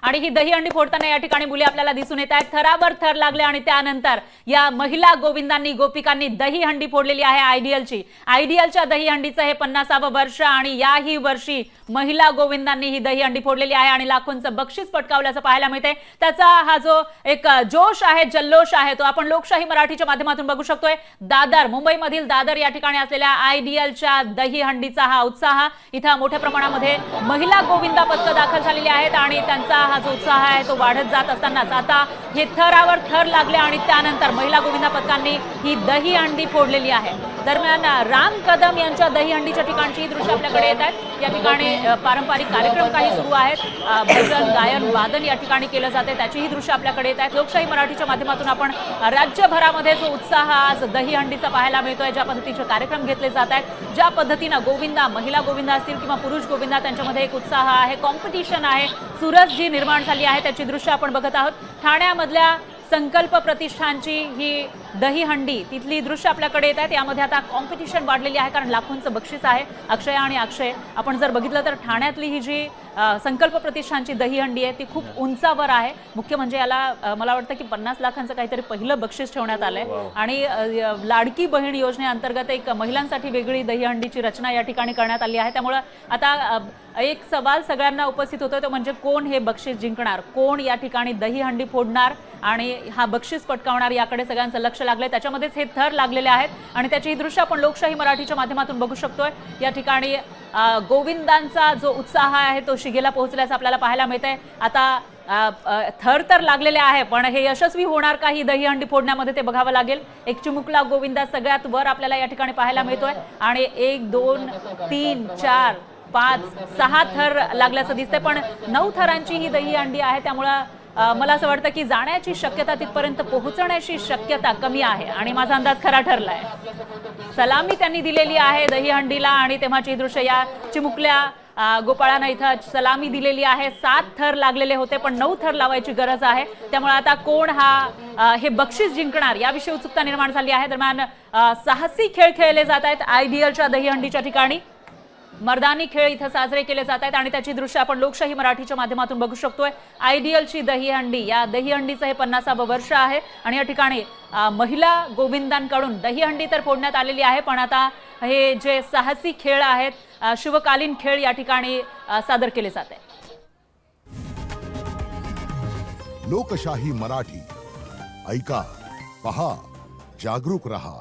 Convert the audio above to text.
आणि ही दहीहंडी फोडताना या ठिकाणी मुली आपल्याला दिसून येत आहेत। थरावर थर लागले आणि त्यानंतर या महिला गोविंदांनी गोपिकांनी दहीहंडी फोडलेली आहे आयडियलची। आयडियलच्या दहीहंडीचं हे 50वे वर्ष आणि याही वर्षी महिला गोविंदांनी ही दहीहंडी फोडलेली आहे आणि लाखोंचं बक्षीस पटकावल्याचं पाहायला मिळते। त्याचा हा जो एक जोश आहे, जल्लोष आहे, तो आपण लोकशाही मराठीच्या माध्यमातून बघू शकतोय। दादर, मुंबईमधील दादर या ठिकाणी असलेल्या आयडियलच्या दहीहंडीचा हा उत्साह, इथं मोठ्या प्रमाणामध्ये महिला गोविंदा पथकं दाखल झालेली आहेत आणि त्यांचा हा जो उत्साह आहे तो वाढत जात असतानाच आता हे थरावर थर लागले आणि त्यानंतर महिला गोविंदा पथकांनी ही दहीहंडी फोडलेली आहे। दरम्यान राम कदम यांच्या दहीहंडीच्या ठिकाणची दृश्य आपल्याकडे येत आहेत। या ठिकाणी पारंपरिक कार्यक्रम काही सुरू आहेत, भजन गायन वादन या ठिकाणी केलं जाते, त्याचीही दृश्य आपल्याकडे येत आहेत। लोकशाही मराठीच्या माध्यमातून आपण राज्यभरामध्ये जो उत्साह आज दहीहंडीचा पाहायला मिळतोय, ज्या पद्धतीचे कार्यक्रम घेतले जात आहेत, ज्या पद्धतीने गोविंदा, महिला गोविंदा असतील किंवा पुरुष गोविंदा, त्यांच्यामध्ये एक उत्साह आहे, कॉम्पिटिशन आहे, सुरस जी निर्माण झाली आहे त्याची दृश्य आपण बघत आहोत। ठाण्यामधल्या संकल्प प्रतिष्ठानची ही दहीहंडी, तिथली दृश्य आपल्याकडे येत आहेत। यामध्ये आता कॉम्पिटिशन वाढलेली आहे कारण लाखोंचं बक्षीस आहे। अक्षय आणि अक्षय, आपण जर बघितलं तर ठाण्यातली ही जी संकल्प प्रतिष्ठानची दहीहंडी आहे ती खूप उंचावर आहे। मुख्य म्हणजे याला मला वाटतं की 50 लाखांचं काहीतरी पहिलं बक्षीस ठेवण्यात आलंय आणि लाडकी बहीण योजनेअंतर्गत एक महिलांसाठी वेगळी दहीहंडीची रचना या ठिकाणी करण्यात आली आहे। त्यामुळे आता एक सवाल सगळ्यांना उपस्थित होतोय, तो म्हणजे कोण हे बक्षीस जिंकणार, कोण या ठिकाणी दहीहंडी फोडणार आणि हा बक्षीस पटकावणार, याकडे सगळ्यांचं लक्ष लागलंय। त्याच्यामध्येच हे थर लागलेले आहेत आणि त्याची दृश्य आपण लोकशाही मराठीच्या माध्यमातून बघू शकतोय। या ठिकाणी गोविंदांचा जो उत्साह आहे तो शिगेला पोहोचल्याचं आपल्याला पाहायला मिळतंय। आता थर तर लागलेले आहे, पण हे यशस्वी होणार का ही दहीहंडी फोडण्यामध्ये ते बघावं लागेल। एक चिमुकला गोविंदा सगळ्यात वर आपल्याला या ठिकाणी पाहायला मिळतोय आणि 1 2 3 4 5 6 थर लागल्याचं दिसतंय, पण 9 थरांची ही दहीहंडी आहे। त्यामुळे मला असं वाटतं की जाण्याची शक्यता, तिथपर्यंत पोहोचण्याची शक्यता कमी आहे आणि माझा अंदाज खरा ठरलाय। सलामी त्यांनी दिलेली आहे दहीहंडीला आणि तेव्हाची दृश्य या चिमुकल्या गोपाळांना इथं सलामी दिलेली आहे। 7 थर लागलेले होते पण 9 थर लावायची गरज आहे। त्यामुळे आता कोण हे बक्षीस जिंकणार याविषयी उत्सुकता निर्माण झाली आहे। दरम्यान साहसी खेळ खेळले जात आहेत आयडियलच्या दहीहंडीच्या ठिकाणी। मर्दानी खेळ इथं साजरे केले जात आहेत आणि त्याची दृश्य आपण लोकशाही मराठीच्या माध्यमातून बघू शकतोय। आयडियलची दहीहंडी, या दहीहंडीचं हे 50वे वर्ष आहे आणि या ठिकाणी महिला गोविंदांकडून दहीहंडी तर फोडण्यात आलेली आहे, पण आता हे जे साहसी खेळ आहेत, शिवकालीन खेळ या ठिकाणी सादर केले जात आहेत। लोकशाही मराठी ऐका, पहा, जागरूक रहा।